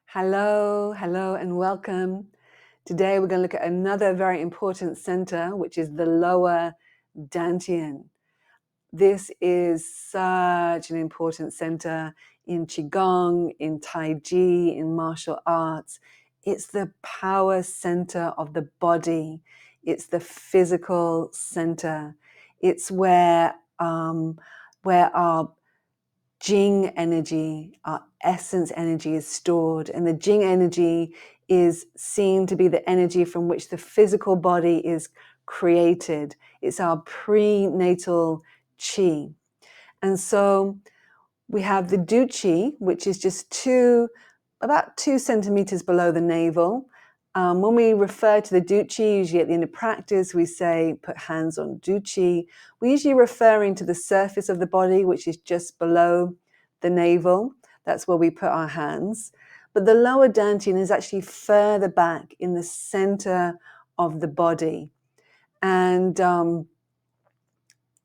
Hello, and welcome. Today we're going to look at another very important center, which is the Lower Dantian. This is such an important center in Qigong, in Tai Chi, in martial arts. It's the power center of the body. It's the physical center. It's where our Jing energy, our essence energy is stored. And the Jing energy is seen to be the energy from which the physical body is created. It's our prenatal chi. And so we have the Du Chi, which is just about 2 centimeters below the navel. When we refer to the Du Chi, usually at the end of practice, we say, put hands on Du Chi. We're usually referring to the surface of the body, which is just below the navel. That's where we put our hands. But the lower dantian is actually further back in the center of the body. And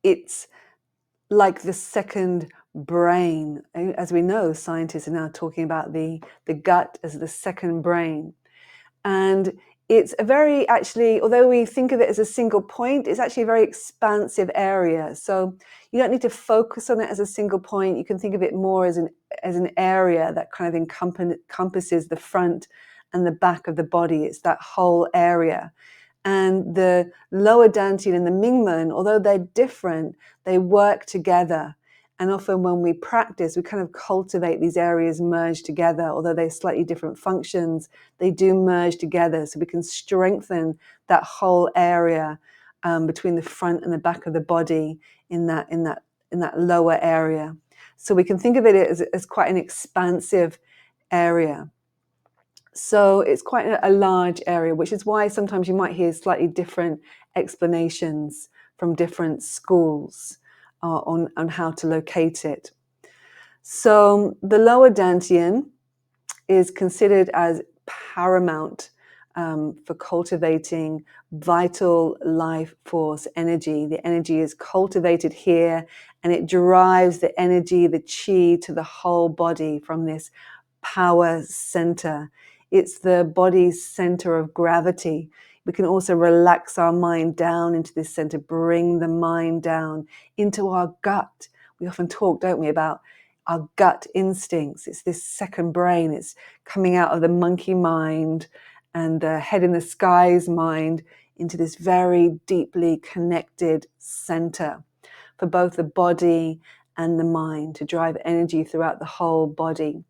it's like the second brain. As we know, scientists are now talking about the gut as the second brain. And it's a very, actually, although we think of it as a single point, it's actually a very expansive area. So you don't need to focus on it as a single point. You can think of it more as an area that kind of encompasses the front and the back of the body. It's that whole area. And the lower dantian and the Mingmen, although they're different, they work together. And often when we practice, we kind of cultivate these areas merge together. Although they're slightly different functions, they do merge together. So we can strengthen that whole area between the front and the back of the body in that lower area. So we can think of it as quite an expansive area. So it's quite a large area, which is why sometimes you might hear slightly different explanations from different schools on how to locate it. So the lower dantian is considered as paramount for cultivating vital life force energy. The energy is cultivated here, and it drives the energy, the chi, to the whole body from this power center. It's the body's center of gravity. We can also relax our mind down into this center, bring the mind down into our gut. We often talk, don't we, about our gut instincts. It's this second brain. It's coming out of the monkey mind and the head in the skies mind into this very deeply connected center for both the body and the mind to drive energy throughout the whole body.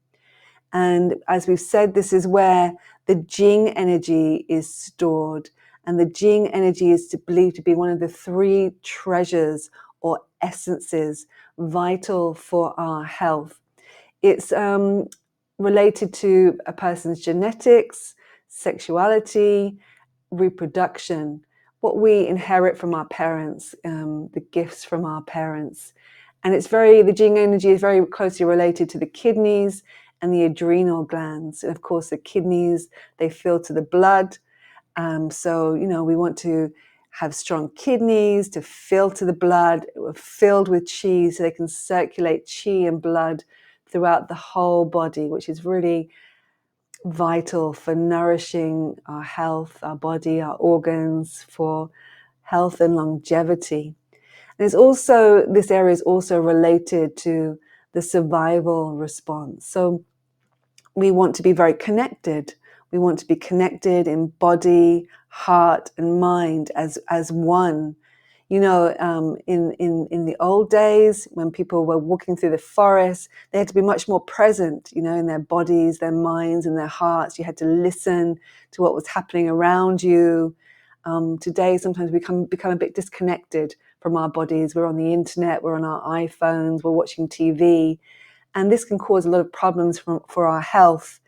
And as we've said, this is where the Jing energy is stored. And the Jing energy is believed to be one of the 3 treasures or essences vital for our health. It's related to a person's genetics, sexuality, reproduction, what we inherit from our parents, the gifts from our parents. And the Jing energy is very closely related to the kidneys and the adrenal glands. And of course, the kidneys, they filter the blood. So, we want to have strong kidneys to filter the blood, filled with chi, so they can circulate chi and blood throughout the whole body, which is really vital for nourishing our health, our body, our organs, for health and longevity. And this area is also related to the survival response. So we want to be very connected. We want to be connected in body, heart, and mind as one. In the old days, when people were walking through the forest, they had to be much more present, in their bodies, their minds, and their hearts. You had to listen to what was happening around you. Today, sometimes we become a bit disconnected from our bodies. We're on the internet, we're on our iPhones, we're watching TV. And this can cause a lot of problems for our health.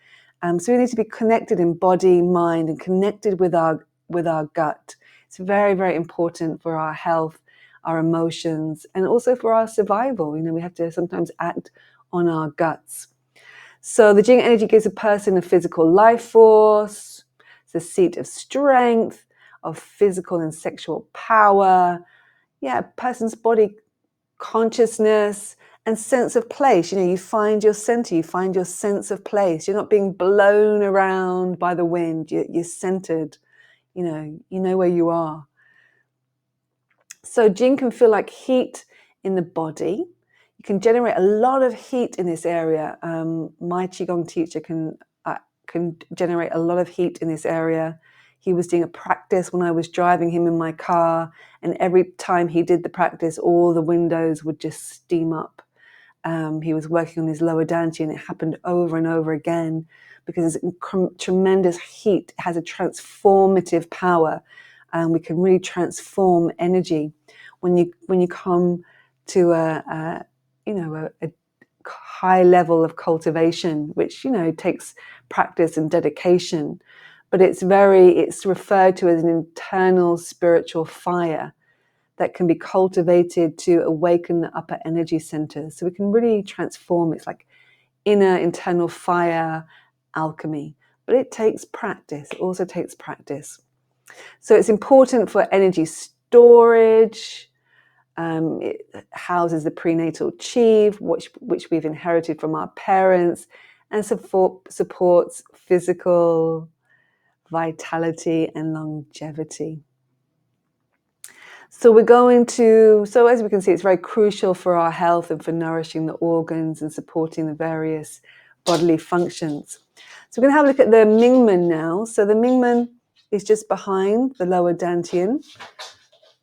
So we need to be connected in body, mind, and connected with our gut. It's very, very important for our health, our emotions, and also for our survival. We have to sometimes act on our guts. So the Jing energy gives a person a physical life force. It's a seat of strength, of physical and sexual power. A person's body consciousness And sense of place, you find your center, you find your sense of place. You're not being blown around by the wind. You're centered, you know where you are. So Jing can feel like heat in the body. You can generate a lot of heat in this area. My Qigong teacher can generate a lot of heat in this area. He was doing a practice when I was driving him in my car, and every time he did the practice, all the windows would just steam up. He was working on his lower dantian. It happened over and over again because it's tremendous heat. It has a transformative power, and we can really transform energy when you come to a high level of cultivation, which takes practice and dedication. But it's referred to as an internal spiritual fire that can be cultivated to awaken the upper energy centers. So we can really transform. It's like inner internal fire alchemy. But it takes practice. It also takes practice. So it's important for energy storage. It houses the prenatal chi, which we've inherited from our parents, and supports physical vitality and longevity. So as we can see, it's very crucial for our health and for nourishing the organs and supporting the various bodily functions. So we're going to have a look at the Mingmen now. So the Mingmen is just behind the lower dantian.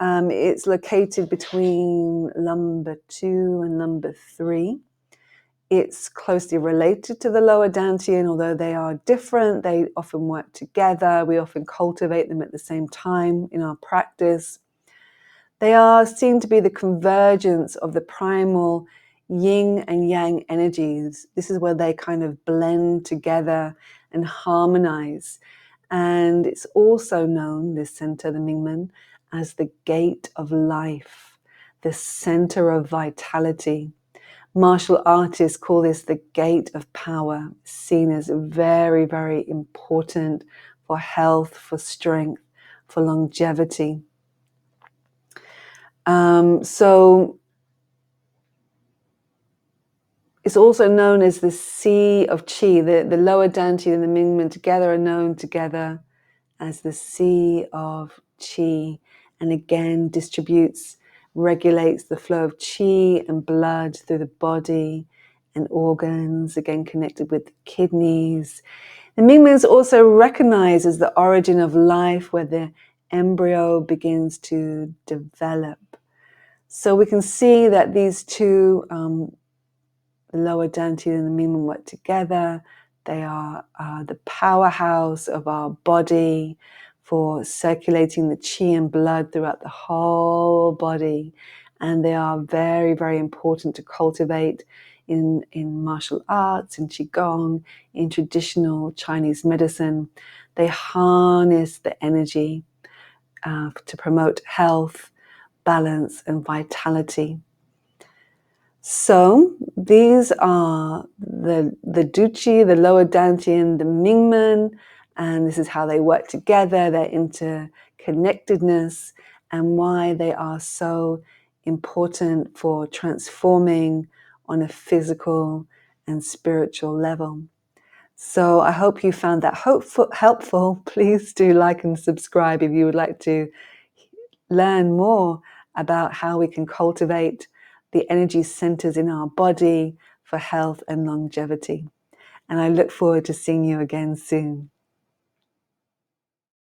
It's located between lumbar 2 and lumbar 3. It's closely related to the lower dantian, although they are different. They often work together. We often cultivate them at the same time in our practice. They are seen to be the convergence of the primal yin and yang energies. This is where they kind of blend together and harmonize. And it's also known, this center, the Mingmen, as the gate of life, the center of vitality. Martial artists call this the gate of power, seen as very, very important for health, for strength, for longevity. So it's also known as the Sea of Qi. The lower dantian and the Mingmen together are known together as the Sea of Qi, and again regulates the flow of qi and blood through the body and organs, again connected with the kidneys. The Mingmen is also recognized as the origin of life, where the embryo begins to develop. So we can see that these two, the lower dantian and the Mingmen, work together. They are the powerhouse of our body for circulating the qi and blood throughout the whole body. And they are very, very important to cultivate in martial arts, in Qigong, in traditional Chinese medicine. They harness the energy to promote health, balance, and vitality. So these are the Duchi, the lower dantian, the Mingmen, and this is how they work together, their interconnectedness, and why they are so important for transforming on a physical and spiritual level. So I hope you found that helpful. Please do like and subscribe if you would like to learn more about how we can cultivate the energy centers in our body for health and longevity. And I look forward to seeing you again soon.